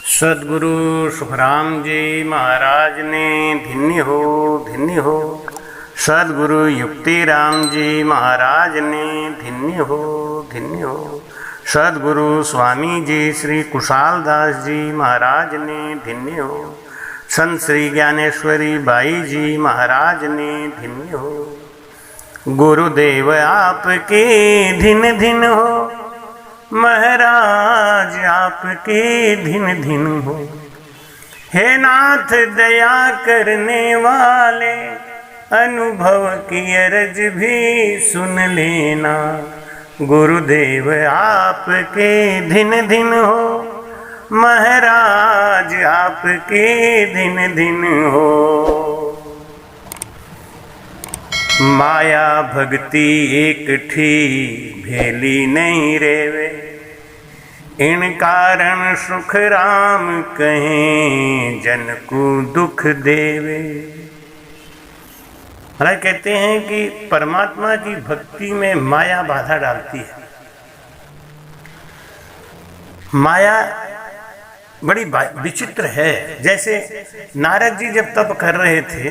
सदगुरु सुखराम जी महाराज ने धन्य हो। सदगुरु युक्तिराम जी महाराज ने धन्य हो। सदगुरु स्वामी जी श्री कुशाल दास जी महाराज ने धन्य हो। संत श्री ज्ञानेश्वरी बाई जी महाराज ने धन्य हो। गुरुदेव आपके धिन धिन हो, महाराज आपके धिन धिन हो। हे नाथ दया करने वाले, अनुभव की अर्ज भी सुन लेना। गुरुदेव आपके धिन धिन हो, महाराज आपके धिन धिन हो। माया भक्ति एक ठी भेली नहीं रेवे, इन कारण सुख राम कहें जन को दुख देवे। महाराज कहते हैं कि परमात्मा की भक्ति में माया बाधा डालती है। माया बड़ी विचित्र है। जैसे नारद जी जब तप कर रहे थे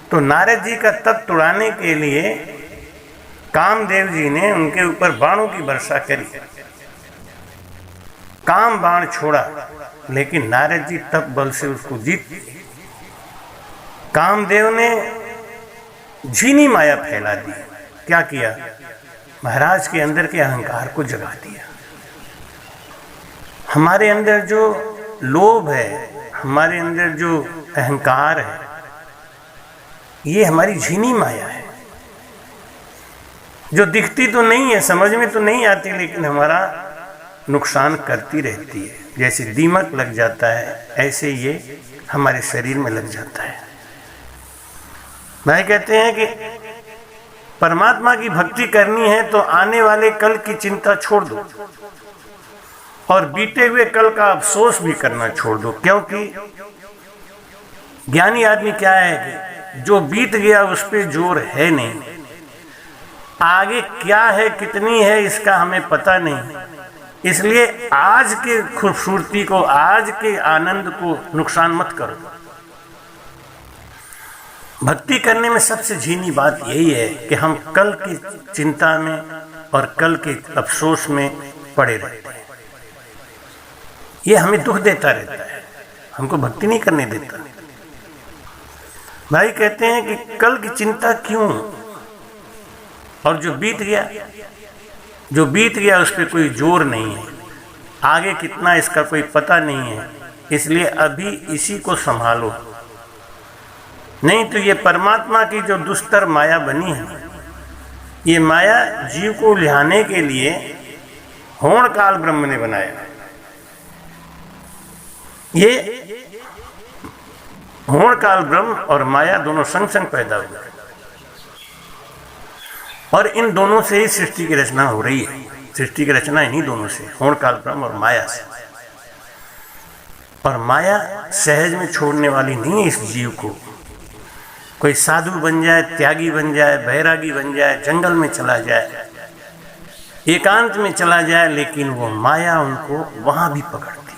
तो नारद जी का तप तुड़ाने के लिए कामदेव जी ने उनके ऊपर बाणों की वर्षा करी। काम बाण छोड़ा, लेकिन नारद जी तप बल से उसको जीत गए। कामदेव ने झीनी माया फैला दी। क्या किया? महाराज के अंदर के अहंकार को जगा दिया। हमारे अंदर जो लोभ है, हमारे अंदर जो अहंकार है, ये हमारी झीनी माया है, जो दिखती तो नहीं है, समझ में तो नहीं आती, लेकिन हमारा नुकसान करती रहती है। जैसे दीमक लग जाता है, ऐसे ये हमारे शरीर में लग जाता है। भाई कहते हैं कि परमात्मा की भक्ति करनी है तो आने वाले कल की चिंता छोड़ दो और बीते हुए कल का अफसोस भी करना छोड़ दो। क्योंकि ज्ञानी आदमी क्या है कि जो बीत गया उस पर जोर है नहीं, आगे क्या है कितनी है इसका हमें पता नहीं। इसलिए आज के खूबसूरती को, आज के आनंद को नुकसान मत करो। भक्ति करने में सबसे झीनी बात यही है कि हम कल की चिंता में और कल के अफसोस में पड़े रहते हैं। ये हमें दुख देता रहता है, हमको भक्ति नहीं करने देता। भाई कहते हैं कि कल की चिंता क्यों, और जो बीत गया उस पर कोई जोर नहीं है, आगे कितना इसका कोई पता नहीं है। इसलिए अभी इसी को संभालो, नहीं तो ये परमात्मा की जो दुस्तर माया बनी है, ये माया जीव को लिहाने के लिए होण काल ब्रह्म ने बनाया। ये होण काल ब्रह्म और माया दोनों संग संग पैदा हुए, और इन दोनों से ही सृष्टि की रचना हो रही है। सृष्टि की रचना इन्हीं दोनों से, होण काल ब्रह्म और माया से। और माया सहज में छोड़ने वाली नहीं है इस जीव को। कोई साधु बन जाए, त्यागी बन जाए, बैरागी बन जाए, जंगल में चला जाए, एकांत में चला जाए, लेकिन वो माया उनको वहां भी पकड़ती है।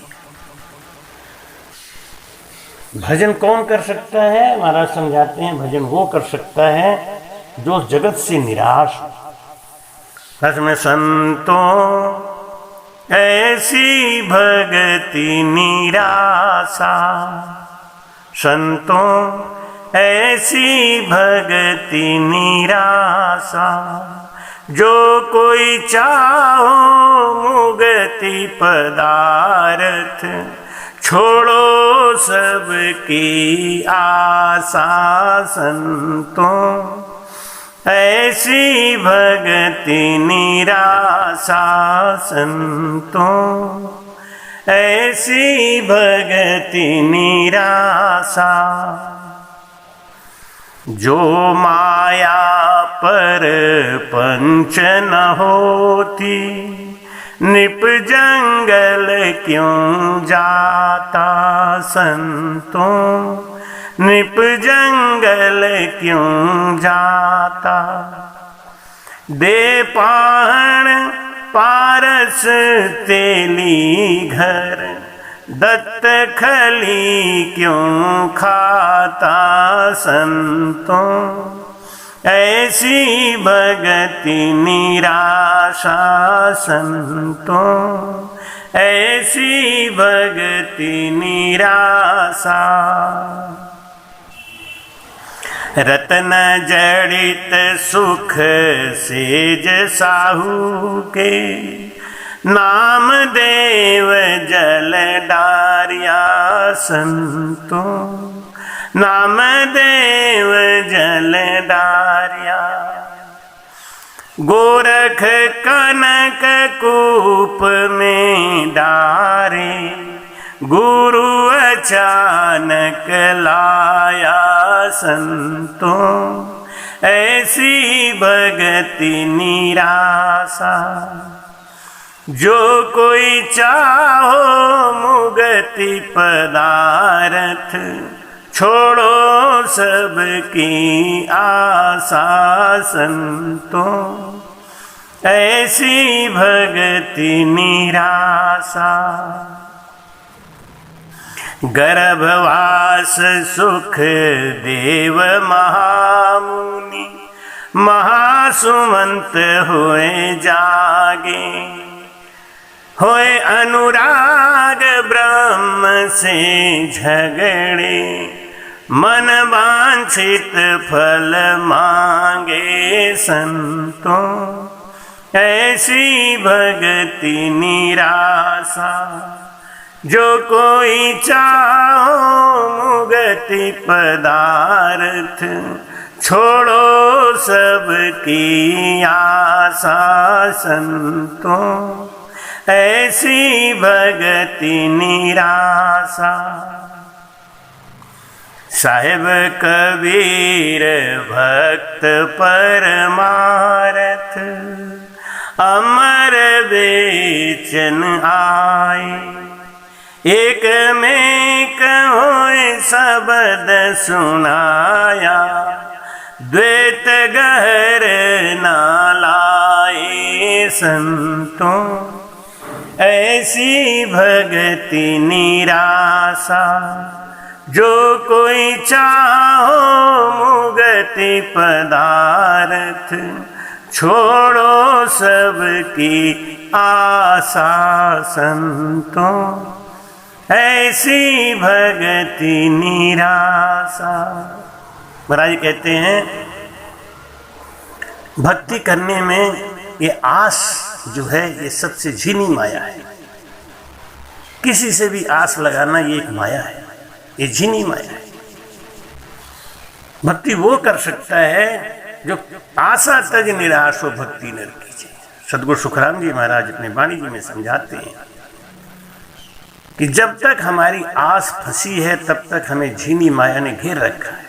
भजन कौन कर सकता है? महाराज समझाते हैं, भजन वो कर सकता है जो जगत से निराश। में संतों ऐसी भगति निराशा, संतों ऐसी भगति निराशा, जो कोई चाहो मुक्ति पदार्थ, छोड़ो सबकी आशा। संतों ऐसी भगति निराशा, संतों ऐसी भगति निराशा, जो माया पर पंच न होती, निप जंगल क्यों जाता। संतों निप जंगल क्यों जाता। दे पाहण पारस तेली घर, दत्त खली क्यों खाता संतों, ऐसी भगति निराशा संतों, ऐसी भगति निराशा। रत्न जड़ित सुख सेज साहू के, नाम देव जल डारिया संतों, नाम देव जल डारिया। गोरख कनक कूप में डारे, गुरु अचानक लाया संतों, ऐसी भगति निराशा। जो कोई चाहो मुगति पदारथ, छोड़ो सबकी आशा संतों, ऐसी भगति निराशा। गर्भवास सुख देव महामुनि, महासुमंत हुए जागे, होए अनुराग ब्रह्म से झगड़े, मन वांछित फल मांगे संतों, ऐसी भगति निराशा। जो कोई चाहो मुगति पदार्थ, छोड़ो सबकी आशा संतों, ऐसी भगति निराशा। साहेब कबीर भक्त परमारथ, अमर बेचन आए, एक में होए शब्द सुनाया, द्वैत गहर ना लाए संतों, ऐसी भगति निराशा। जो कोई चाहो मुगति पदार्थ, छोड़ो सबकी आशा संतों, ऐसी भगति निराशा। महाराज कहते हैं भक्ति करने में ये आस जो है ये सबसे झीनी माया है। किसी से भी आस लगाना ये एक माया है, ये झीनी माया है। भक्ति वो कर सकता है जो आशा तज निराश हो भक्ति नर कीजिए। सदगुरु सुखराम जी महाराज अपने वाणी जी में समझाते हैं कि जब तक हमारी आस फंसी है तब तक हमें झीनी माया ने घेर रखा है।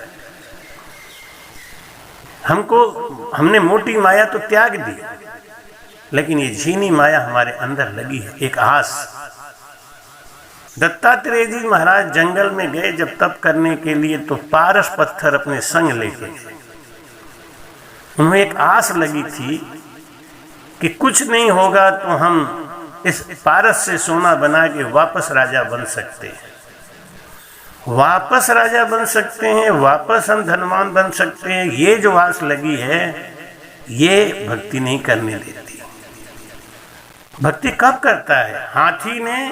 हमने मोटी माया तो त्याग दी, लेकिन ये झीनी माया हमारे अंदर लगी है, एक आस। दत्तात्रेय जी महाराज जंगल में गए जब तप करने के लिए, तो पारस पत्थर अपने संग लेके, उन्हें एक आस लगी थी कि कुछ नहीं होगा तो हम इस पारस से सोना बना के वापस राजा बन सकते हैं, वापस राजा बन सकते हैं, वापस हम धनवान बन सकते हैं। ये जो आस लगी है ये भक्ति नहीं करने देती। भक्ति कब करता है? हाथी ने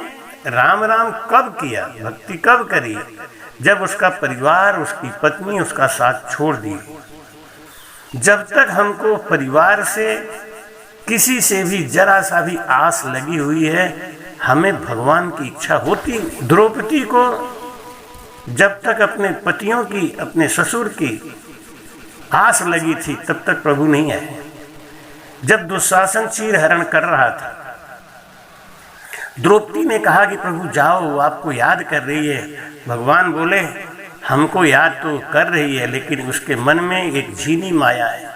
राम राम कब किया, भक्ति कब करी? जब उसका परिवार, उसकी पत्नी उसका साथ छोड़ दी। जब तक हमको परिवार से किसी से भी जरा सा भी आस लगी हुई है, हमें भगवान की इच्छा होती। द्रौपदी को जब तक अपने पतियों की, अपने ससुर की आस लगी थी तब तक प्रभु नहीं आए। जब दुशासन चीर हरण कर रहा था, द्रौपदी ने कहा कि प्रभु जाओ, वो आपको याद कर रही है। भगवान बोले हमको याद तो कर रही है, लेकिन उसके मन में एक झीनी माया है।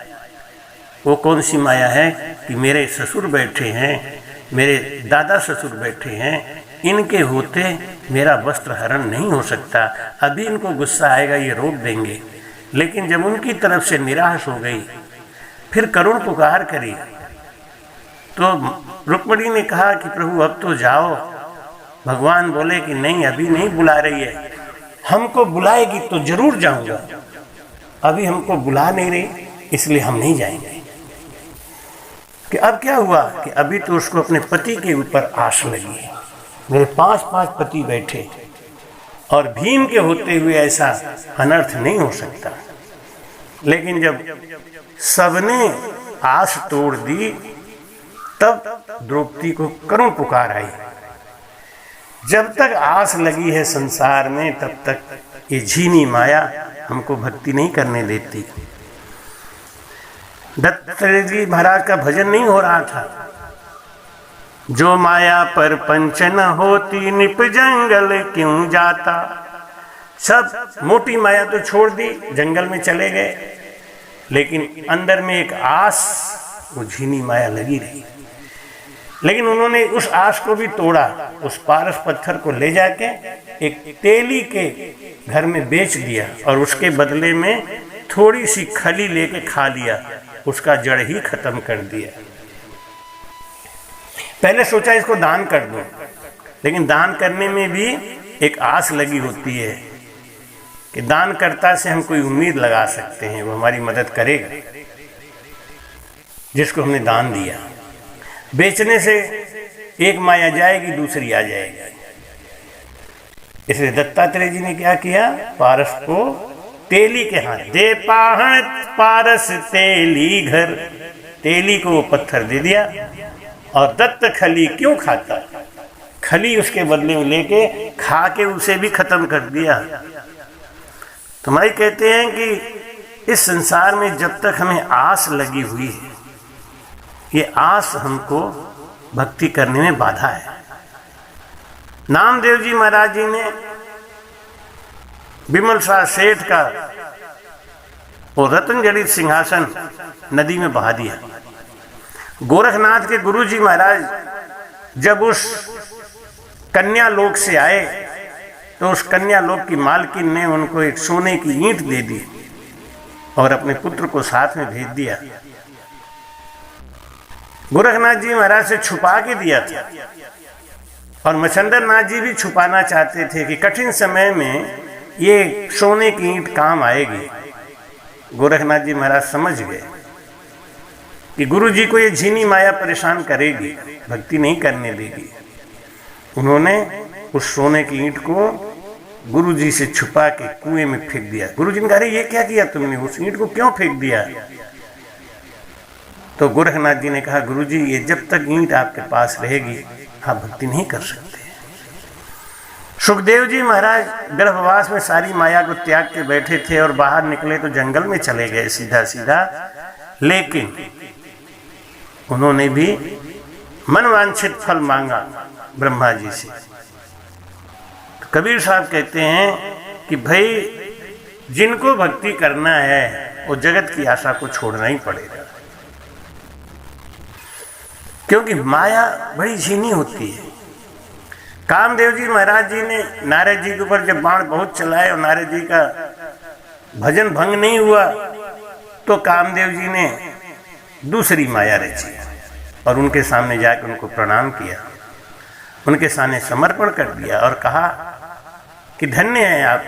वो कौन सी माया है कि मेरे ससुर बैठे हैं, मेरे दादा ससुर बैठे हैं, इनके होते मेरा वस्त्र हरण नहीं हो सकता। अभी इनको गुस्सा आएगा, ये रोक देंगे। लेकिन जब उनकी तरफ से निराश हो गई, फिर करुण पुकार करी, तो रुक्मिणी ने कहा कि प्रभु अब तो जाओ, भगवान बोले कि नहीं, अभी नहीं बुला रही है, हमको बुलाएगी तो जरूर जाऊंगा, अभी हमको बुला नहीं रही इसलिए हम नहीं जाएंगे। कि अब क्या हुआ कि अभी तो उसको अपने पति के ऊपर आस लगी है, मेरे 5 पति बैठे और भीम के होते हुए ऐसा अनर्थ नहीं हो सकता। लेकिन जब सबने आस तोड़ दी तब द्रौपदी को करुण पुकार आई। जब तक आस लगी है संसार में तब तक ये झीनी माया हमको भक्ति नहीं करने देती। दत्तात्रेय जी महाराज का भजन नहीं हो रहा था, जो माया पर पंच न होती निप जंगल क्यों जाता। सब मोटी माया तो छोड़ दी, जंगल में चले गए, लेकिन अंदर में एक आस, वो झीनी माया लगी रही। लेकिन उन्होंने उस आस को भी तोड़ा, उस पारस पत्थर को ले जाके एक तेली के घर में बेच दिया और उसके बदले में थोड़ी सी खली लेके खा लिया, उसका जड़ ही खत्म कर दिया। पहले सोचा इसको दान कर दूं, लेकिन दान करने में भी एक आस लगी होती है कि दानकर्ता से हम कोई उम्मीद लगा सकते हैं, वो हमारी मदद करेगा, जिसको हमने दान दिया। बेचने से एक माया जाएगी, दूसरी आ जाएगी। इसलिए दत्तात्रेय जी ने क्या किया, पारस को तेली के हाथ दे पाहन पारस तेली घर, तेली को वो पत्थर दे दिया। और दत्त खली क्यों खाता, खली उसके बदले में लेके खा के उसे भी खत्म कर दिया। तो भाई कहते हैं कि इस संसार में जब तक हमें आस लगी हुई है, ये आस हमको भक्ति करने में बाधा है। नामदेव जी महाराज जी ने विमल शाह सेठ का वो रत्न जड़ित सिंहासन नदी में बहा दिया। गोरखनाथ के गुरु जी महाराज जब उस कन्या लोक से आए तो उस कन्या लोक की मालकिन ने उनको एक सोने की ईंट दे दी और अपने पुत्र को साथ में भेज दिया। गोरखनाथ जी महाराज से छुपा के दिया था और मच्छंदर नाथ जी भी छुपाना चाहते थे कि कठिन समय में ये सोने की ईंट काम आएगी। गोरखनाथ जी महाराज समझ गए कि गुरु जी को ये झीनी माया परेशान करेगी, भक्ति नहीं करने देगी। उन्होंने उस सोने की ईंट को गुरु जी से छुपा के कुएं में फेंक दिया। गुरु जी ने कहा, अरे ये क्या किया तुमने, उस ईंट को क्यों फेंक दिया? तो गोरखनाथ जी ने कहा, गुरु जी ये जब तक ईंट आपके पास रहेगी आप भक्ति नहीं कर सकते। सुखदेव जी महाराज गर्भवास में सारी माया को त्याग के बैठे थे और बाहर निकले तो जंगल में चले गए सीधा सीधा, लेकिन उन्होंने भी मनवांछित फल मांगा ब्रह्मा जी से। तो कबीर साहब कहते हैं कि भाई जिनको भक्ति करना है वो जगत की आशा को छोड़ना ही पड़ेगा, क्योंकि माया बड़ी झीनी होती है। कामदेव जी महाराज जी ने नारद जी के ऊपर जब बाण बहुत चलाए और नारद जी का भजन भंग नहीं हुआ तो कामदेव जी ने दूसरी माया रची और उनके सामने जाकर उनको प्रणाम किया, उनके सामने समर्पण कर दिया और कहा कि धन्य है आप,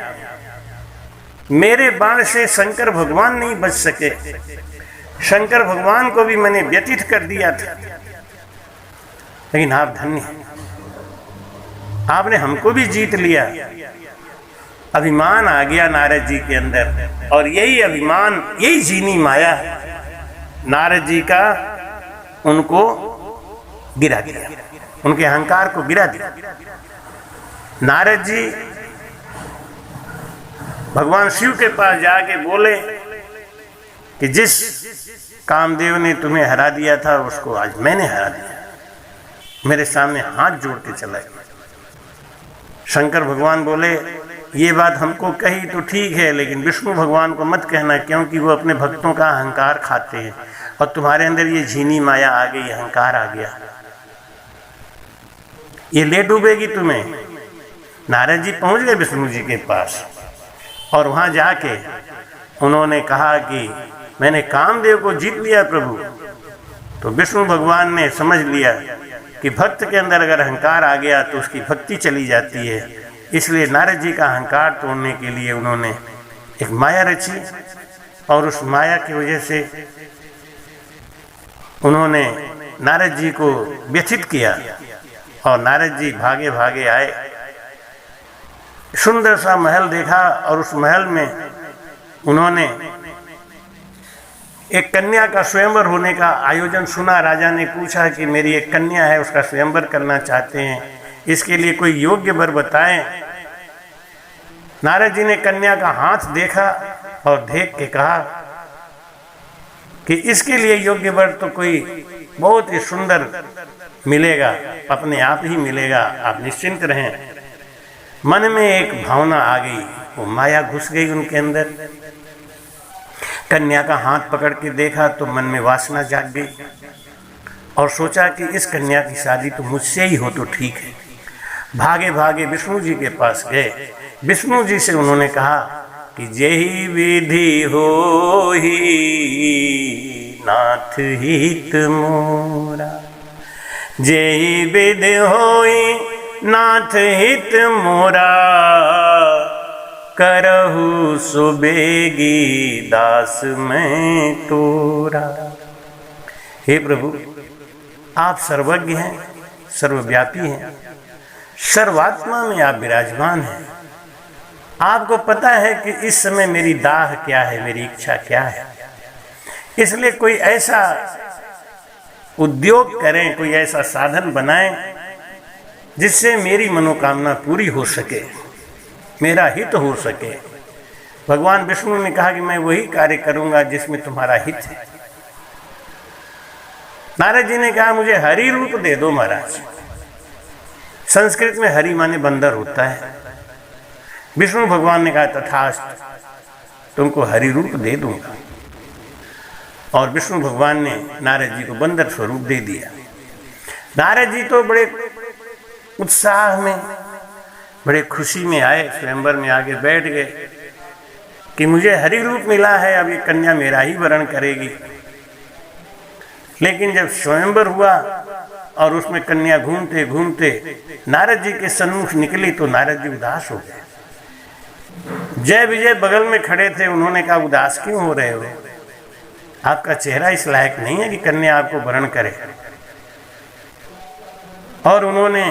मेरे बाण से शंकर भगवान नहीं बच सके, शंकर भगवान को भी मैंने व्यतीत कर दिया था, लेकिन आप धन्य हैं, आपने हमको भी जीत लिया। अभिमान आ गया नारद जी के अंदर और यही अभिमान, यही झीनी माया नारद जी का उनको गिरा दिया, उनके अहंकार को गिरा दिया। नारद जी भगवान शिव के पास जाके बोले कि जिस कामदेव ने तुम्हें हरा दिया था उसको आज मैंने हरा दिया, मेरे सामने हाथ जोड़ के चला गया। शंकर भगवान बोले ये बात हमको कही तो ठीक है, लेकिन विष्णु भगवान को मत कहना, क्योंकि वो अपने भक्तों का अहंकार खाते हैं और तुम्हारे अंदर ये झीनी माया आ गई, अहंकार आ गया, ये ले डूबेगी तुम्हें। नारद जी पहुंच गए विष्णु जी के पास और वहां जाके उन्होंने कहा कि मैंने कामदेव को जीत लिया प्रभु। तो विष्णु भगवान ने समझ लिया कि भक्त के अंदर अगर अहंकार आ गया तो उसकी भक्ति चली जाती है। इसलिए नारद जी का अहंकार तोड़ने के लिए उन्होंने एक माया रची और उस माया की वजह से उन्होंने नारद जी को व्यथित किया और नारद जी भागे भागे आए। सुंदर सा महल देखा और उस महल में उन्होंने एक कन्या का स्वयंवर होने का आयोजन सुना। राजा ने पूछा कि मेरी एक कन्या है, उसका स्वयंवर करना चाहते हैं, इसके लिए कोई योग्य वर बताएं। नारद जी ने कन्या का हाथ देखा और देख के कहा कि इसके लिए योग्य वर तो कोई बहुत ही सुंदर मिलेगा, अपने आप ही मिलेगा, आप निश्चिंत रहें। मन में एक भावना आ गई, वो माया घुस गई उनके अंदर। कन्या का हाथ पकड़ के देखा तो मन में वासना जाग गई और सोचा कि इस कन्या की शादी तो मुझसे ही हो तो ठीक है। भागे भागे विष्णु जी के पास गए। विष्णु जी से उन्होंने कहा कि जेहि विधि होहि नाथ हित मोरा, जेहि विधि होहि नाथ हित मोरा, करहु सुबेगी दास मैं तोरा। हे प्रभु, आप सर्वज्ञ हैं, सर्वव्यापी हैं, सर्वात्मा में आप विराजमान हैं। आपको पता है कि इस समय मेरी दाह क्या है, मेरी इच्छा क्या है। इसलिए कोई ऐसा उद्योग करें, कोई ऐसा साधन बनाएं जिससे मेरी मनोकामना पूरी हो सके, मेरा हित हो सके। भगवान विष्णु ने कहा कि मैं वही कार्य करूंगा जिसमें तुम्हारा हित है। नारद जी ने कहा मुझे हरि रूप दे दो महाराज। संस्कृत में हरि माने बंदर होता है। विष्णु भगवान ने कहा तथास्तु, तुमको हरि रूप दे दूंगा। और विष्णु भगवान ने नारद जी को बंदर स्वरूप दे दिया। नारद जी तो बड़े उत्साह में, बड़े खुशी में आए, स्वयंवर में आगे बैठ गए कि मुझे हरि रूप मिला है, अब ये कन्या मेरा ही वरण करेगी। लेकिन जब स्वयंवर हुआ और उसमें कन्या घूमते घूमते नारद जी के सन्मुख निकली तो नारद जी उदास हो गए। जय विजय बगल में खड़े थे, उन्होंने कहा उदास क्यों हो रहे हो, आपका चेहरा इस लायक नहीं है कि कन्या आपको वरण करे। और उन्होंने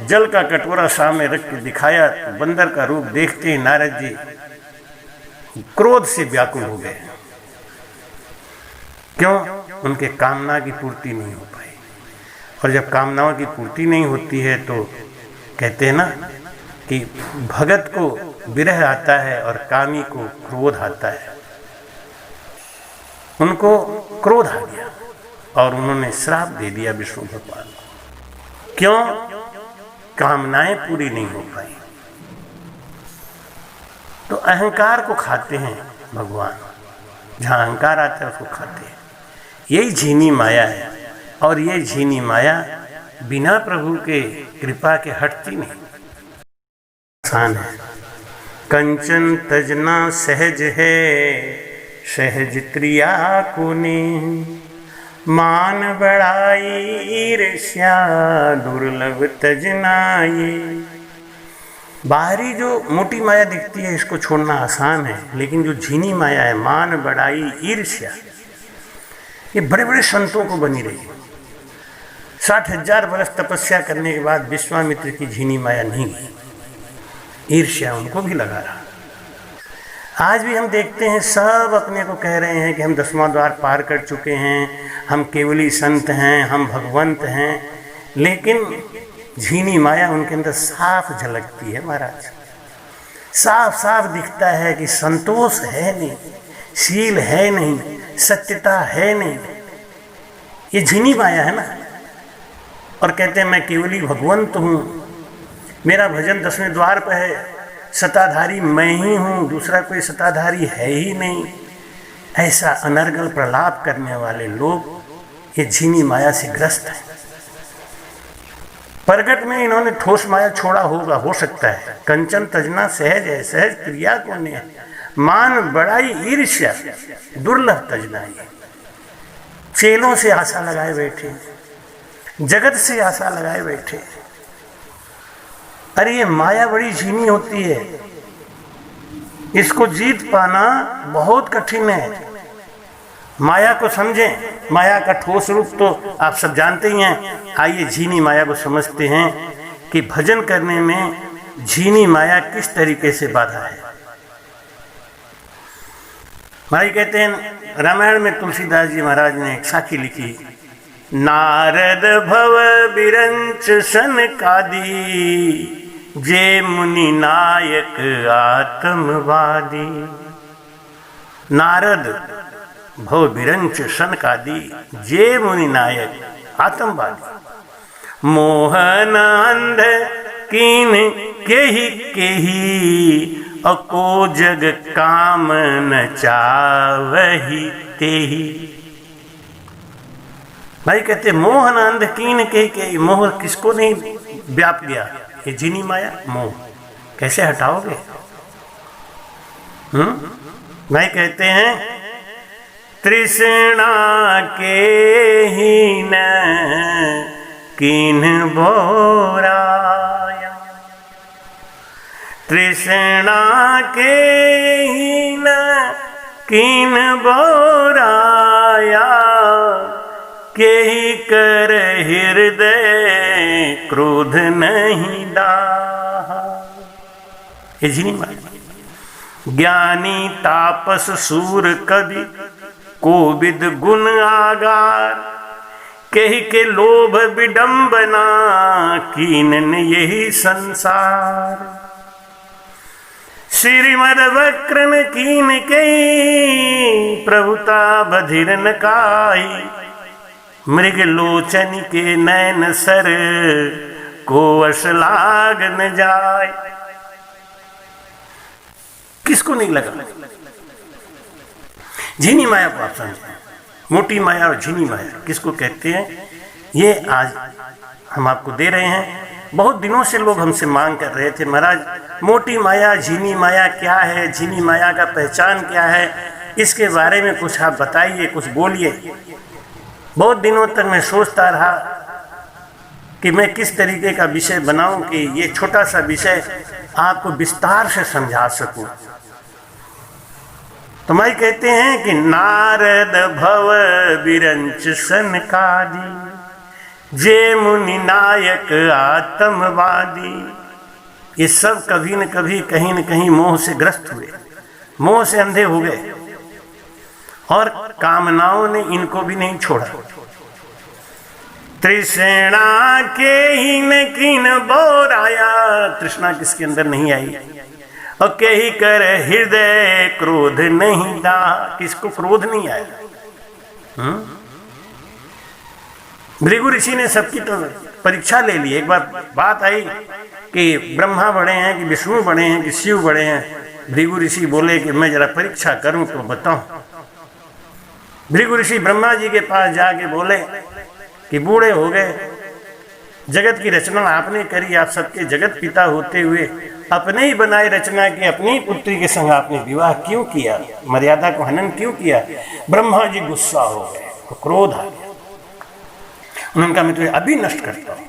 जल का कटोरा सामने रख के दिखाया तो बंदर का रूप देखते ही नारद जी क्रोध से व्याकुल हो गए। क्यों? उनके कामना की पूर्ति नहीं हो पाई। और जब कामनाओं की पूर्ति नहीं होती है तो कहते हैं ना कि भगत को विरह आता है और कामी को क्रोध आता है। उनको क्रोध आ गया और उन्होंने श्राप दे दिया विष्णु भगवान को। क्यों? कामनाएं पूरी नहीं हो पाई। तो अहंकार को खाते हैं भगवान, जहां अहंकार आता है उसको खाते हैं। यही झीनी माया है और ये झीनी माया बिना प्रभु के कृपा के हटती नहीं। आसान है। कंचन तजना सहज है, सहज त्रिया को ने, मान बड़ाई ईर्ष्या दुर्लभ तजनाए। बाहरी जो मोटी माया दिखती है इसको छोड़ना आसान है, लेकिन जो झीनी माया है, मान बड़ाई ईर्ष्या, ये बड़े बड़े संतों को बनी रही। 60,000 वर्ष तपस्या करने के बाद विश्वामित्र की झीनी माया नहीं गई, ईर्ष्या उनको भी लगा रहा। आज भी हम देखते हैं सब अपने को कह रहे हैं कि हम 10वां द्वार पार कर चुके हैं, हम केवली संत हैं, हम भगवंत हैं, लेकिन झीनी माया उनके अंदर साफ झलकती है महाराज। साफ साफ दिखता है कि संतोष है नहीं, शील है नहीं, सत्यता है नहीं। ये झीनी माया है ना। और कहते हैं मैं केवली भगवंत हूँ, मेरा भजन 10वें द्वार पर है, सताधारी मैं ही हूँ, दूसरा कोई सताधारी है ही नहीं। ऐसा अनर्गल प्रलाप करने वाले लोग ये झीनी माया से ग्रस्त हैं। प्रगट में इन्होंने ठोस माया छोड़ा होगा, हो सकता है। कंचन तजना सहज है, सहज क्रिया को ने, मान बड़ाई ईर्ष्या दुर्लभ तजनाई। चेलों से आशा लगाए बैठे, जगत से आशा लगाए बैठे। अरे ये माया बड़ी झीनी होती है, इसको जीत पाना बहुत कठिन है। माया को समझें, माया का ठोस रूप तो आप सब जानते ही हैं। आइए झीनी माया को समझते हैं कि भजन करने में झीनी माया किस तरीके से बाधा है। भाई कहते हैं रामायण में तुलसीदास जी महाराज ने एक साखी लिखी, नारद भव बिरंच सनकादि जे मुनि नायक आत्मवादी। नारद भव बिरंच सनकादि जे मुनि नायक आत्मवादी। मोहन अंध कीन केही अको जग काम न चावही तेही। भाई कहते मोहन अंध कीन के मोह किसको नहीं व्याप गया? ये झीनी माया मोह कैसे हटाओगे? भाई कहते हैं तृष्णा के ही न कीन बोराया। तृष्णा के ही न कीन बोराया। केहि कर हृदय क्रोध नहीं दाहा। ये झीनी माया। ज्ञानी तापस सूर कवि कोविद गुण आगार। केहि के लोभ विडंबना कीनन यही संसार। श्रीमद वक्रन कीन के प्रभुता बधिर न काई। मृग लोचन के नैन सर को वश लाग न जाए। किसको नहीं लगा? झीनी माया को आप समझें। मोटी माया और झीनी माया किसको कहते हैं, ये आज हम आपको दे रहे हैं। बहुत दिनों से लोग हमसे मांग कर रहे थे, महाराज मोटी माया झीनी माया क्या है, झीनी माया का पहचान क्या है, इसके बारे में कुछ आप बताइए, कुछ बोलिए। बहुत दिनों तक मैं सोचता रहा कि मैं किस तरीके का विषय बनाऊं कि ये छोटा सा विषय आपको विस्तार से समझा सकूं। तो मैं कहते हैं कि नारद भव बिरंच सनकादि जे मुनि नायक आत्मवादी। ये सब कभी न कभी कहीं न कहीं मोह से ग्रस्त हुए, मोह से अंधे हो गए और कामनाओं ने इनको भी नहीं छोड़ा। तृष्णा के ही न कीन बोराया। तृष्णा किसके अंदर नहीं आई? और के ही कर हृदय क्रोध नहीं दा। किसको क्रोध नहीं आया? भृगु ऋषि ने सबकी तो परीक्षा ले ली। एक बार बात आई कि ब्रह्मा बड़े हैं कि विष्णु बड़े हैं कि शिव बड़े हैं। भृगु ऋषि बोले कि मैं जरा परीक्षा करूं तो बताऊं। भृगु ऋषि ब्रह्मा जी के पास जाके बोले कि बूढ़े हो गए, जगत की रचना आपने करी, आप सबके जगत पिता होते हुए अपने ही बनाए रचना की अपनी पुत्री के संग आपने विवाह क्यों किया, मर्यादा को हनन क्यों किया? ब्रह्मा जी गुस्सा हो गए, तो क्रोध आ गया। उन्होंने कहा मैं तुझे अभी नष्ट करता हूँ।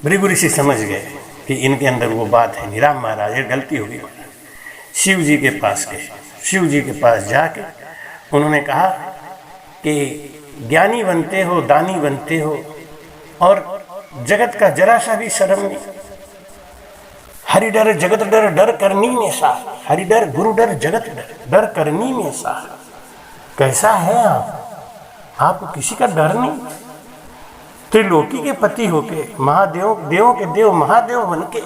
भृगु ऋषि समझ गए कि इनके अंदर वो बात है, निराम महाराज ये गलती होगी। शिव जी के पास गए। शिव जी के पास जाके उन्होंने कहा कि ज्ञानी बनते हो, दानी बनते हो और जगत का जरा सा भी शर्म नहीं। हरि डर जगत डर, डर करनी में सा। हरि डर गुरु डर जगत डर, डर करनी में सा। कैसा है आपको किसी का डर नहीं। त्रिलोकी के पति होके, महादेव देवों के देव महादेव बनके,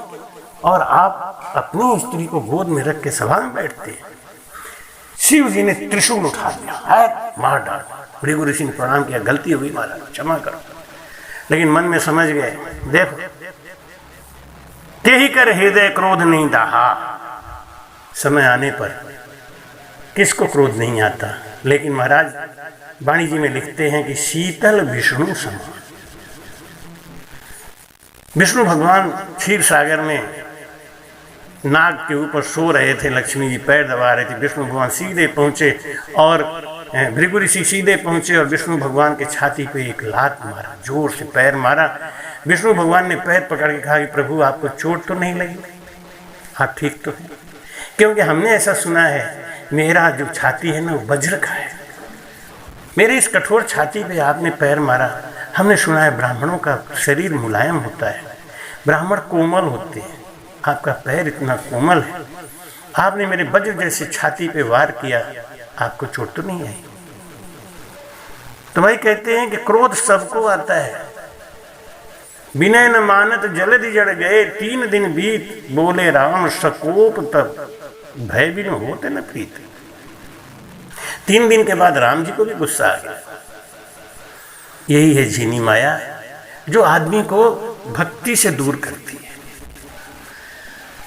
और आप अपनी स्त्री को गोद में रख के सभा में बैठते हैं। शिव जी ने त्रिशूल उठा दिया, है मार डाला। भृगु ऋषि ने प्रणाम किया, गलती हुई महाराज क्षमा करो। लेकिन मन में समझ गए, देखो तेहि कर हृदय क्रोध नहीं दाहा। समय आने पर किसको क्रोध नहीं आता। लेकिन महाराज वाणी जी में लिखते हैं कि शीतल विष्णु समान। विष्णु भगवान क्षीर सागर में नाग के ऊपर सो रहे थे, लक्ष्मी जी पैर दबा रहे थे। विष्णु भगवान सीधे पहुंचे और भृगु ऋषि सीधे पहुंचे और विष्णु भगवान के छाती पे एक लात मारा, जोर से पैर मारा। विष्णु भगवान ने पैर पकड़ के कहा कि प्रभु आपको चोट तो नहीं लगी, आप ठीक तो हैं? क्योंकि हमने ऐसा सुना है, मेरा जो छाती है ना वो वज्र का है, मेरे इस कठोर छाती पे आपने पैर मारा। हमने सुना है ब्राह्मणों का शरीर मुलायम होता है, ब्राह्मण कोमल होते हैं, आपका पैर इतना कोमल है, आपने मेरे वज्र जैसे छाती पे वार किया, आपको चोट तो नहीं आई? तो भाई कहते हैं कि क्रोध सबको आता है। विनय न मानत जलधि जड़ गए, 3 दिन बीत बोले राम सकोप तब भय बिन होते न प्रीत। 3 दिन के बाद राम जी को भी गुस्सा आ गया। यही है झिनी माया जो आदमी को भक्ति से दूर करती है,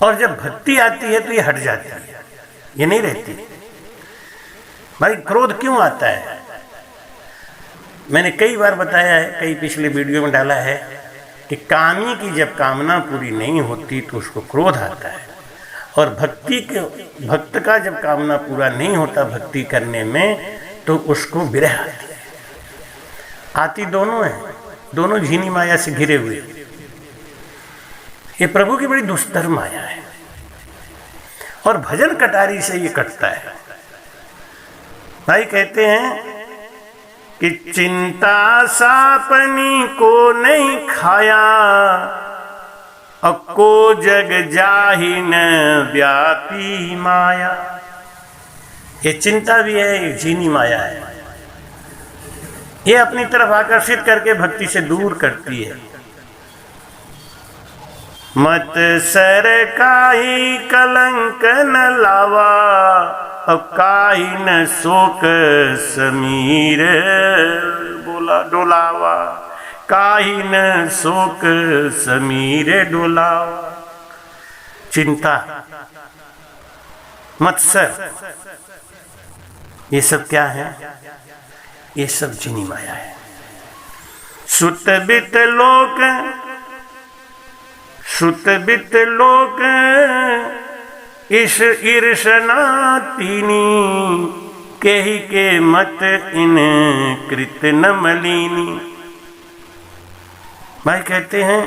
और जब भक्ति आती है तो ये हट जाती है, ये नहीं रहती। भाई क्रोध क्यों आता है? मैंने कई बार बताया है, कई पिछले वीडियो में डाला है कि कामी की जब कामना पूरी नहीं होती तो उसको क्रोध आता है, और भक्त का जब कामना पूरा नहीं होता भक्ति करने में तो उसको विरह आती है। आती दोनों है, दोनों झिनी माया से घिरे हुए। ये प्रभु की बड़ी दुस्तर माया है, और भजन कटारी से ये कटता है। भाई कहते हैं कि चिंता सापनी को नहीं खाया, अको जग जाहि न व्यापी माया। ये चिंता भी है, ये झिनी माया है, ये अपनी तरफ आकर्षित करके भक्ति से दूर करती है। मत सर काहि कलंक न लावा, अब काहि न शोक समीर बोला डोलावा, काहि न शोक समीर डोलावा। चिंता, मत्सर, ये सब क्या है? ये सब झिनी माया है। सुत बित लोक, सुत बित लोक इस ईर्षना तीनी, केहि के मत इन कृत न मलिनी। भाई कहते हैं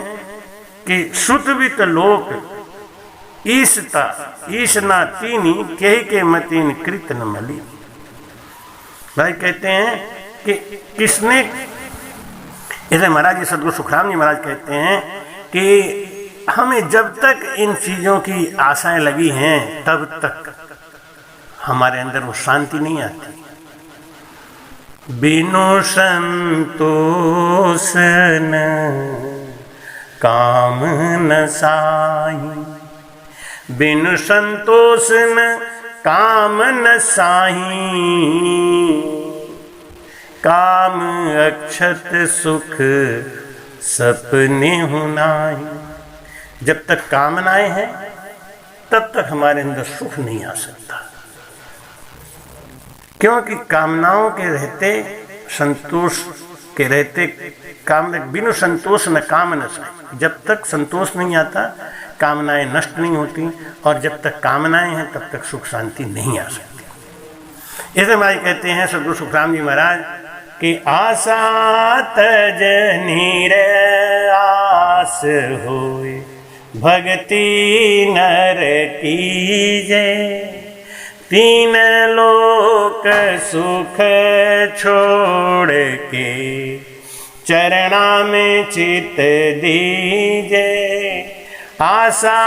कि सुत बित लोक ईशता ईशना तीनी, केहि के मत इन कृत न मलिनी। भाई कहते हैं कि किसने, इसे महाराज जी सदगुरु सुखराम जी महाराज कहते हैं कि हमें जब तक इन चीज़ों की आशाएं लगी हैं तब तक हमारे अंदर वो शांति नहीं आती। बिनु संतोष न काम न साही, बिनु संतोष न काम न साही, काम अक्षत सुख सपने हुनाही। जब तक कामनाएं हैं तब तक हमारे अंदर सुख नहीं आ सकता, क्योंकि कामनाओं के रहते, संतोष के रहते काम, बिनु संतोष न काम न साई। जब तक संतोष नहीं आता कामनाएं नष्ट नहीं होती, और जब तक कामनाएं हैं तब तक सुख शांति नहीं आ सकती। इसे भाई कहते हैं सदगुरु सुखराम जी महाराज कि आशा तज नीर आस होए, भक्ति नर कीजे, 3 लोक सुख छोड़ के, चरणा में चित दीजे। आशा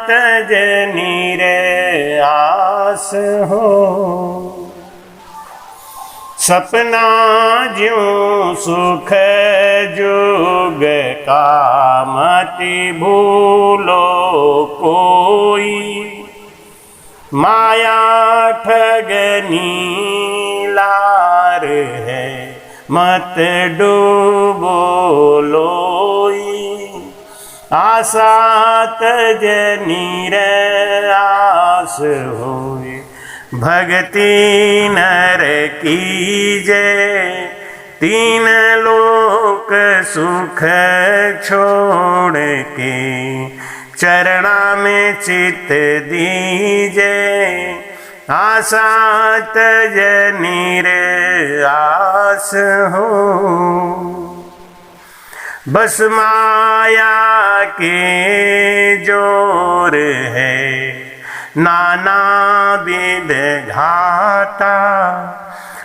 तज नीर आस हो, सपना ज्यों सुख जुग का, मति भूलो कोई, माया ठगनी लार है, मत डूबो लोई। आशा तज नीर आस होए, भक्ति नर कीजे, 3 लोक सुख छोड़ के, चरणा में चित दीजे। आशा तज निराश हो। बस माया के जोर है नाना विध घाता।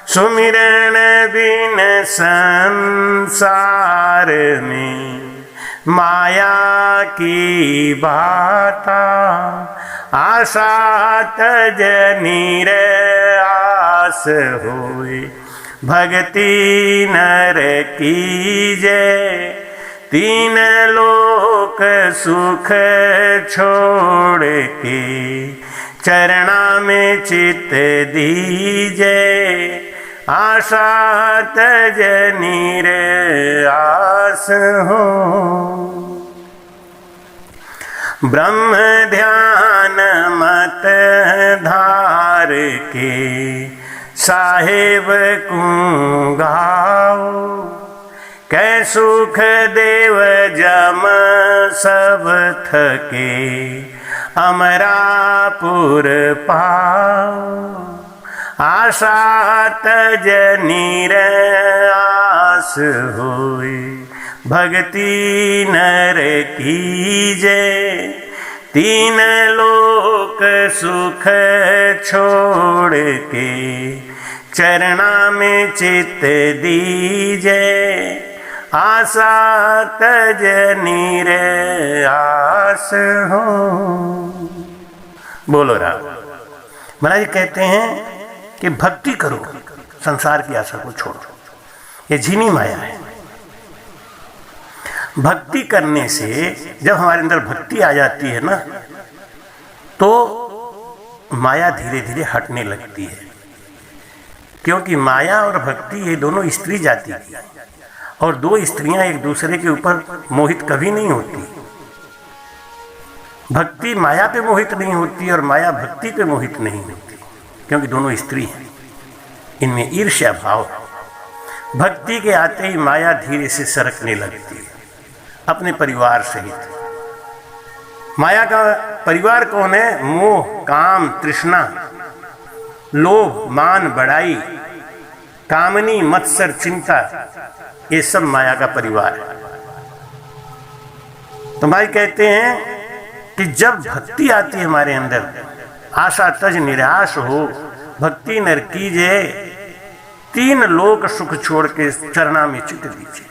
सुमिरन बिन संसार में माया की बाता। आशा तज निराश होए भक्ति नर कीजे। तीन लोक सुख छोड़ के चरणा में चित दीजे। आशा तज निराश हो। ब्रह्म ध्यान मत धार के साहेब को गाओ। कै सुख देव जम सब थके अमरापुर पाओ। आशा तज निराश होए भक्ति नर कीजे। तीन लोक सुख छोड़ के चरणा में चित दीजे। आशा तज निराश हो। बोलो राम। महाराज जी कहते हैं कि भक्ति करो, संसार की आशा को छोड़ो। ये झिनी माया है। भक्ति करने से जब हमारे अंदर भक्ति आ जाती है ना, तो माया धीरे धीरे हटने लगती है। क्योंकि माया और भक्ति ये दोनों स्त्री जाति की, और दो स्त्रियां एक दूसरे के ऊपर मोहित कभी नहीं होती। भक्ति माया पे मोहित नहीं होती और माया भक्ति पे मोहित नहीं होती, क्योंकि दोनों स्त्री हैं। इनमें ईर्ष्या भाव। भक्ति के आते ही माया धीरे से सरकने लगती है अपने परिवार सहित। माया का परिवार कौन है? मोह, काम, तृष्णा, लोभ, मान, बड़ाई, कामनी, मत्सर, चिंता, ये सब माया का परिवार है। तो भाई कहते हैं कि जब भक्ति आती है हमारे अंदर, आशा तज निराश हो भक्ति नर कीजे। तीन लोक सुख छोड़ के चरणा में चित दीजिए।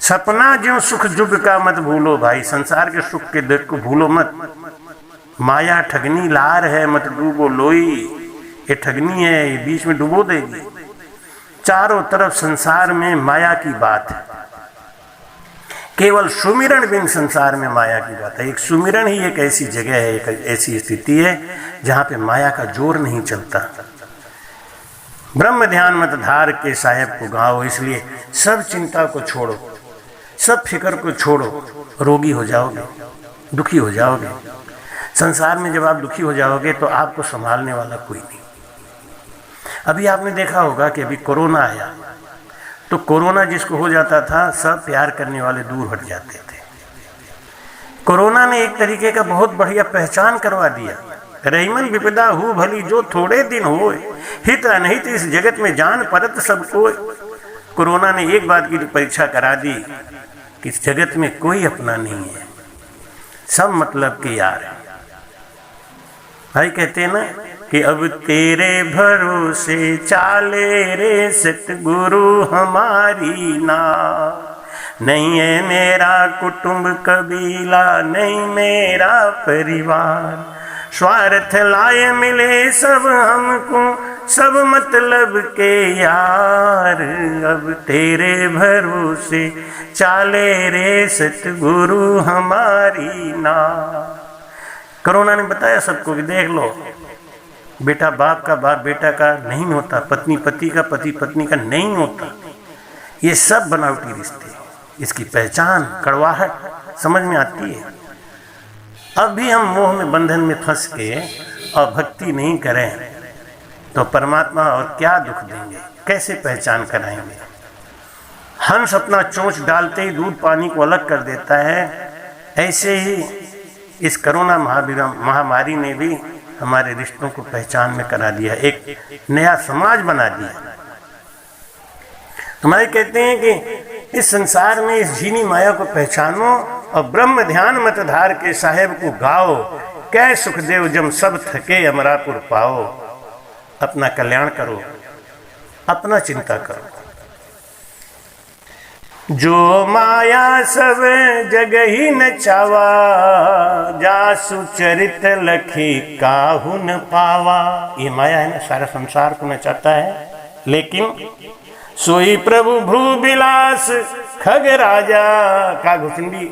सपना ज्यों सुख जुग का मत भूलो भाई, संसार के सुख के दुख को भूलो मत। माया ठगनी लार है मत डूबो लोई। ये ठगनी है, ये बीच में डुबो देगी। चारों तरफ संसार में माया की बात है। केवल सुमिरन बिन संसार में माया की बात है। एक सुमिरन ही एक ऐसी जगह है, एक ऐसी स्थिति है जहां पे माया का जोर नहीं चलता। ब्रह्म ध्यान मत धार के साहेब को गाओ। इसलिए सब चिंता को छोड़ो, सब फिक्र को छोड़ो। रोगी हो जाओगे, दुखी हो जाओगे। संसार में जब आप दुखी हो जाओगे तो आपको संभालने वाला कोई नहीं। अभी आपने देखा होगा कि अभी कोरोना आया, तो कोरोना जिसको हो जाता था, सब प्यार करने वाले दूर हट जाते थे। कोरोना ने एक तरीके का बहुत बढ़िया पहचान करवा दिया। रहीमन विपदा हु भली जो थोड़े दिन होए, हित अनहित इस जगत में जान परत सबको। कोरोना ने एक बात की परीक्षा करा दी कि इस जगत में कोई अपना नहीं है, सब मतलब के यार है। भाई कहते हैं ना कि अब तेरे भरोसे चाले रे सतगुरु हमारी ना। नहीं है मेरा कुटुंब कबीला, नहीं मेरा परिवार। स्वार्थ लाए मिले सब हमको, सब मतलब के यार। अब तेरे भरोसे चाले रे सतगुरु हमारी ना। कोरोना ने बताया सबको कि देख लो, बेटा बाप का, बाप बेटा का नहीं होता, पत्नी पति का, पति पत्नी का नहीं होता। ये सब बनावटी रिश्ते, इसकी पहचान कड़वाहट समझ में आती है। अब भी हम मोह में, बंधन में फंस के और भक्ति नहीं करें तो परमात्मा और क्या दुख देंगे, कैसे पहचान कराएंगे। हंस अपना चोंच डालते ही दूध पानी को अलग कर देता है, ऐसे ही इस कोरोना महामारी ने भी हमारे रिश्तों को पहचान में करा दिया, एक नया समाज बना दिया। हमारे कहते हैं कि इस संसार में इस झीनी माया को पहचानो और ब्रह्म ध्यान मत धार के साहेब को गाओ, कै सुखदेव जम सब थके अमरापुर पाओ। अपना कल्याण करो, अपना चिंता करो। जो माया सब जग ही न चावा, जासु चरित लखी काहू न पावा। ये माया है ना, सारा संसार को नचाता है, लेकिन सोई प्रभु भ्रू बिलास खग राजा। का घुसंडी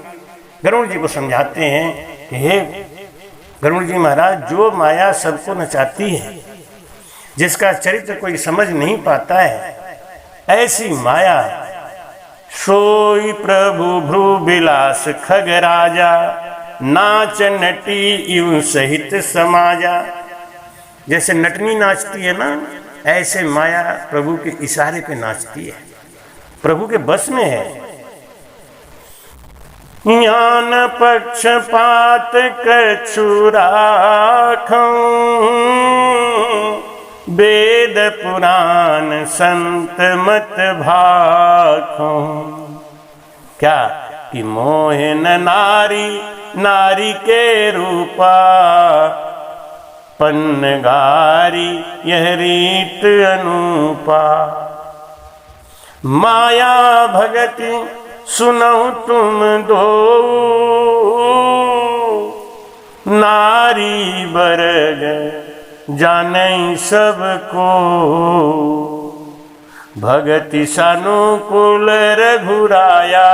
गरुड़ जी को समझाते हैं कि हे गरुड़ जी महाराज, जो माया सबको नचाती है, जिसका चरित्र कोई समझ नहीं पाता है, ऐसी माया सोई प्रभु भ्रू बिलास खग राजा। नाच नटी यूं सहित समाजा। जैसे नटनी नाचती है ना, ऐसे माया प्रभु के इशारे पे नाचती है, प्रभु के बस में है। ज्ञान पक्षपात कछु राखौं, वेद पुराण संत मत भाखौं। क्या कि मोह न नारी नारी के रूपा, पन्नगारी यह रीत अनूपा। माया भगति सुनहु तुम दो, नारी बरग जानै सबको। भगति सानुकूल रघुराया,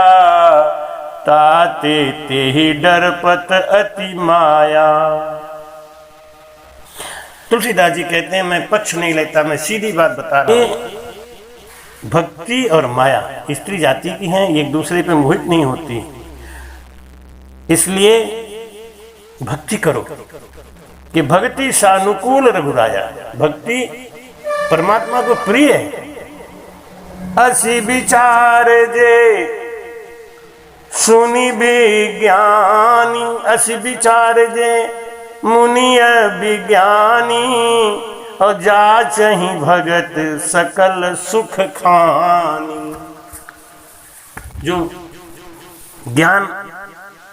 ताते तेहि डरपत अति माया। तुलसीदास जी कहते हैं, मैं पक्ष नहीं लेता, मैं सीधी बात बता रहा हूं। भक्ति और माया स्त्री जाति की हैं, एक दूसरे पे मोहित नहीं होती, इसलिए भक्ति करो कि भक्ति सानुकूल रघुराया। भक्ति परमात्मा को प्रिय है। असी विचार जे सुनी विज्ञानी, असी विचार जे मुनिय विज्ञानी। और जाचहि भगत सकल सुख खानी। जो ज्ञान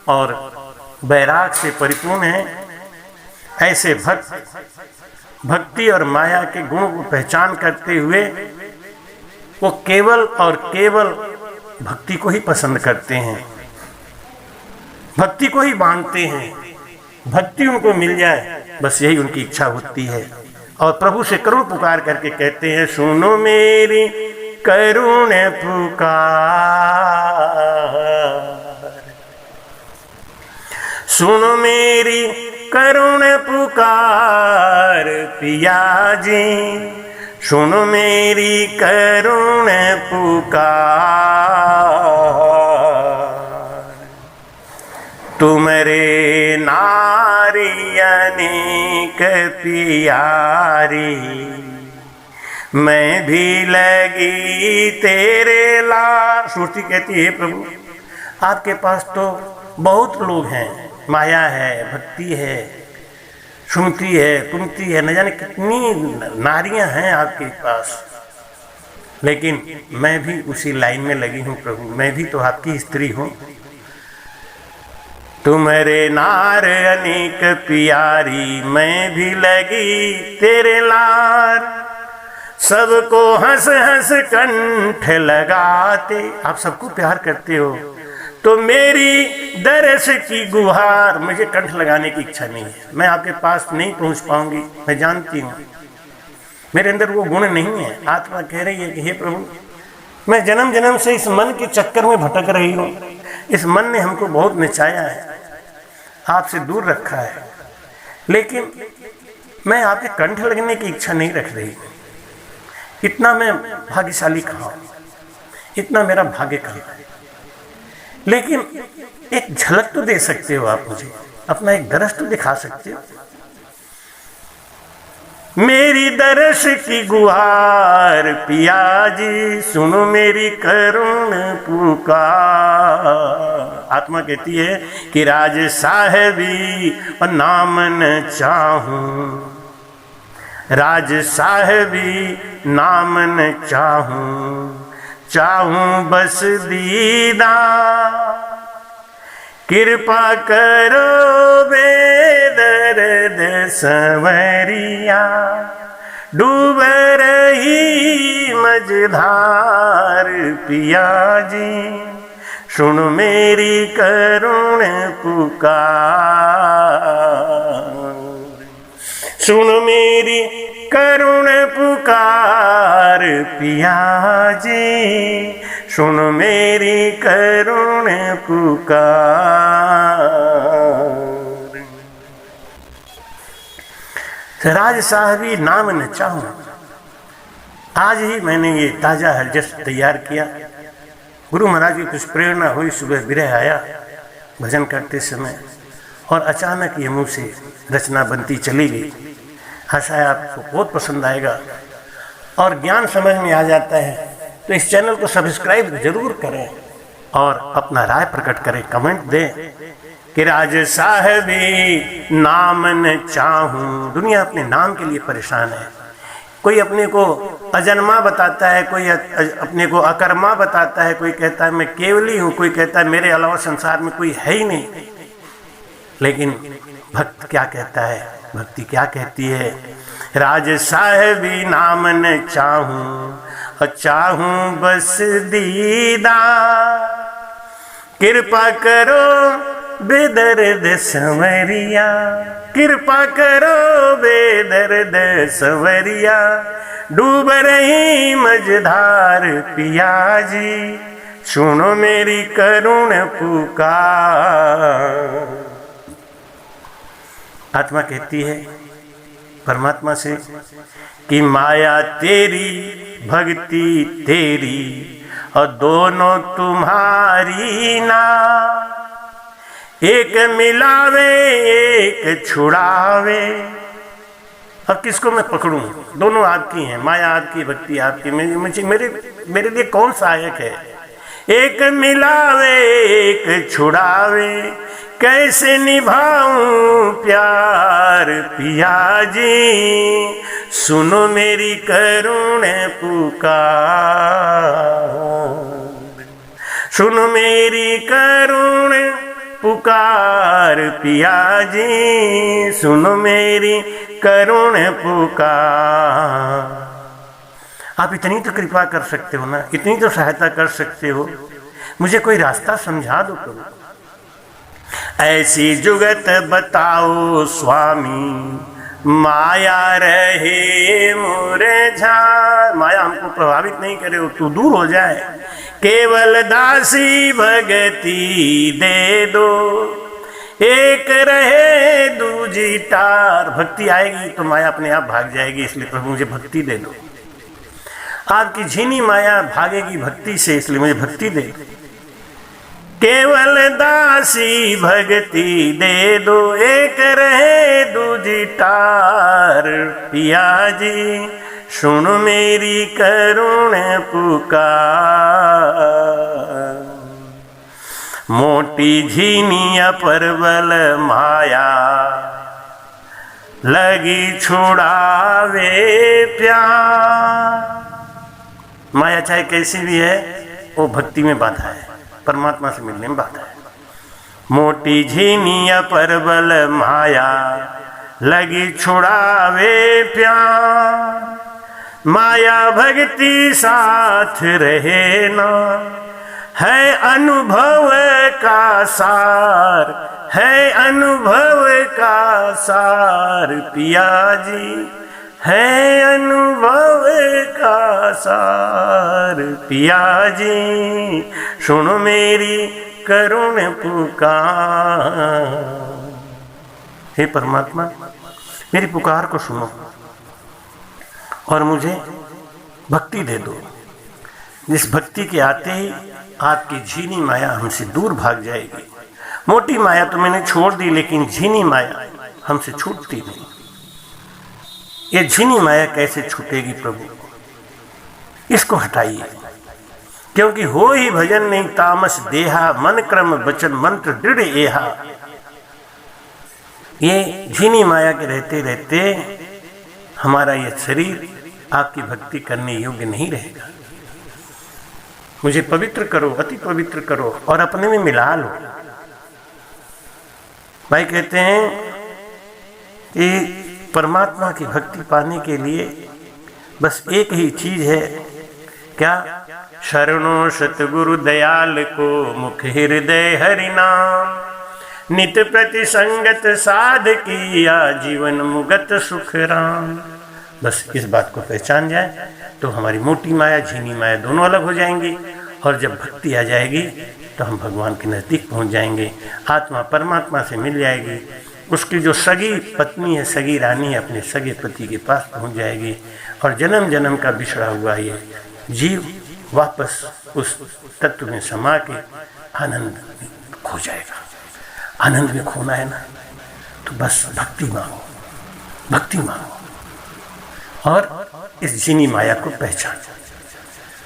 और वैराग से परिपूर्ण है, ऐसे भक्ति और माया के गुणों को पहचान करते हुए वो केवल और केवल भक्ति को ही पसंद करते हैं, भक्ति को ही मानते हैं। भक्ति उनको मिल जाए, बस यही उनकी इच्छा होती है। और प्रभु से करुण पुकार करके कहते हैं, सुनो मेरी करुण पुकार, सुनो मेरी करुण पुकार पिया जी। सुनो मेरी करुण पुकार, तुमरे नारी अनेक पियारी। मैं भी लगी तेरे लार। श्रुति कहती है, प्रभु आपके पास तो बहुत लोग हैं, माया है, भक्ति है, सुमति है, कुंती है, न जाने कितनी नारियां हैं आपके पास, लेकिन मैं भी उसी लाइन में लगी हूँ प्रभु, मैं भी तो आपकी स्त्री हूँ। तुम्हारे नार अनेक प्यारी, मैं भी लगी तेरे लार। सबको हंस हंस कंठ लगाते, आप सबको प्यार करते हो, तो मेरी दरस की गुहार, मुझे कंठ लगाने की इच्छा नहीं है। मैं आपके पास नहीं पहुंच पाऊंगी, मैं जानती हूँ मेरे अंदर वो गुण नहीं है। आत्मा कह रही है कि हे प्रभु, मैं जन्म जन्म से इस मन के चक्कर में भटक रही हूँ। इस मन ने हमको बहुत नचाया है, आपसे दूर रखा है, लेकिन मैं आपके कंठ लगने की इच्छा नहीं रख रही। इतना मैं भाग्यशाली कहाँ हूँ, इतना मेरा भाग्य कहाँ है। लेकिन एक झलक तो दे सकते हो आप मुझे, अपना एक दरस तो दिखा सकते हो। मेरी दर्श की गुहार पिया जी, सुनो मेरी करुण पुकार। आत्मा कहती है कि राज साहेबी और नाम न चाहूं, राज साहेबी नाम न चाहूं, चाहूं बस दीदार। कृपा करो बेदर्द संवरिया, डूब रही मझधार पिया जी, सुन मेरी करुण पुकार, सुन मेरी करुण पुकार पिया जी, सुन मेरी करुण पुकार। राज साहबी नाम न चाहूं, आज ही मैंने ये ताजा हरजस तैयार किया। गुरु महाराज की कुछ प्रेरणा हुई, सुबह विरह आया भजन करते समय और अचानक ये मुंह से रचना बनती चली गई। आशा है आपको बहुत पसंद आएगा और ज्ञान समझ में आ जाता है तो इस चैनल को सब्सक्राइब जरूर करें और अपना राय प्रकट करें, कमेंट दें कि राज साहबी नाम न चाहूं। दुनिया अपने नाम के लिए परेशान है। कोई अपने को अजन्मा बताता है, कोई अपने को अकर्मा बताता है, कोई कहता है मैं केवली हूँ, कोई कहता है मेरे अलावा संसार में कोई है ही नहीं। लेकिन भक्त क्या कहता है, भक्ति क्या कहती है? राज साहबी नाम न चाहूं और चाहूं बस दीदार। कृपा करो बेदर्द संवरिया, कृपा करो बेदर्द संवरिया, डूब रही मझधार पिया जी, सुनो मेरी करुण पुकार। आत्मा कहती है परमात्मा से कि माया तेरी भक्ति तेरी और दोनों तुम्हारी ना, एक मिलावे एक छुड़ावे। अब किसको मैं पकड़ूं? दोनों आपकी हैं, माया आपकी, भक्ति आपकी। मेरे लिए कौन सहायक है? एक मिलावे एक छुड़ावे, कैसे निभाऊं प्यार पिया जी, सुनो मेरी करुण पुकार, सुनो मेरी करुण पुकार पिया जी, सुनो मेरी करुण पुकार। आप इतनी तो कृपा कर सकते हो ना, इतनी तो सहायता कर सकते हो, मुझे कोई रास्ता समझा दो करो। ऐसी जुगत बताओ स्वामी, माया रहे मुरझा। माया हमको प्रभावित नहीं करे, तू दूर हो जाए, केवल दासी भगति दे दो, एक रहे दूजी तार। भक्ति आएगी तो माया अपने आप भाग जाएगी, इसलिए प्रभु मुझे भक्ति दे दो। आपकी झीनी माया भागेगी भक्ति से, इसलिए मुझे भक्ति दे। केवल दासी भक्ति दे दो, एक रहे दूजी तार पिया जी, सुनो मेरी करुण पुकार। मोटी झीनी परबल माया लगी छुड़ावे प्यार। माया चाहे कैसी भी है, वो भक्ति में बाधा है, परमात्मा से मिलने में बाधा है। मोटी झीनी परबल माया लगी छुड़ावे प्यार, माया भक्ति साथ रहे ना, है अनुभव का सार, है अनुभव का सार पिया जी, है अनुभव का सार पिया जी, सुनो मेरी करुण पुकार। हे परमात्मा, मेरी पुकार को सुनो और मुझे भक्ति दे दो, जिस भक्ति के आते ही आपकी झीनी माया हमसे दूर भाग जाएगी। मोटी माया तो मैंने छोड़ दी, लेकिन झीनी माया हमसे छूटती नहीं। ये झिनी माया कैसे छूटेगी प्रभु? इसको हटाइए, क्योंकि हो ही भजन नहीं तामस देहा, मन क्रम वचन मंत्र दृढ़ एहा। ये झिनी माया के रहते रहते हमारा ये शरीर आपकी भक्ति करने योग्य नहीं रहेगा। मुझे पवित्र करो, अति पवित्र करो और अपने में मिला लो। भाई कहते हैं कि परमात्मा की भक्ति पाने के लिए बस एक ही चीज है, क्या? शरणो सतगुरु दयाल को, मुख हृदय हरि नाम, नित प्रति संगत साध किया, जीवन मुगत सुख राम। बस इस बात को पहचान जाए तो हमारी मोटी माया झिनी माया दोनों अलग हो जाएंगी, और जब भक्ति आ जाएगी तो हम भगवान के नज़दीक पहुंच जाएंगे। आत्मा परमात्मा से मिल जाएगी। उसकी जो सगी पत्नी है, सगी रानी है, अपने सगे पति के पास पहुंच जाएगी, और जन्म जन्म का बिछड़ा हुआ ये जीव वापस उस तत्व में समा के आनंद में खो जाएगा। आनंद में खोना है ना, तो बस भक्ति मांगो, भक्ति मांगो और इस झिनी माया को पहचान।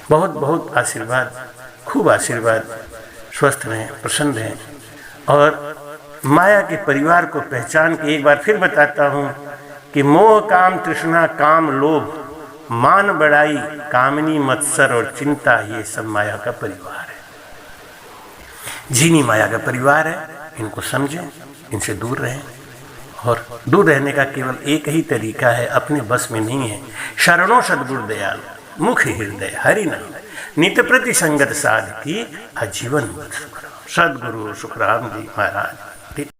बहुत बहुत आशीर्वाद, खूब आशीर्वाद। स्वस्थ रहें, प्रसन्न रहें, और माया के परिवार को पहचान के एक बार फिर बताता हूँ कि मोह काम तृष्णा काम लोभ मान बड़ाई कामनी मत्सर और चिंता, ये सब माया का परिवार है, झिनी माया का परिवार है। इनको समझें, इनसे दूर रहें, और दूर रहने का केवल एक ही तरीका है, अपने बस में नहीं है। शरणों सद्गुरु दयाल, मुख हृदय हरि नाम, नित प्रति संगत साध की, आजीवन सद्गुरु सुखराम जी महाराज।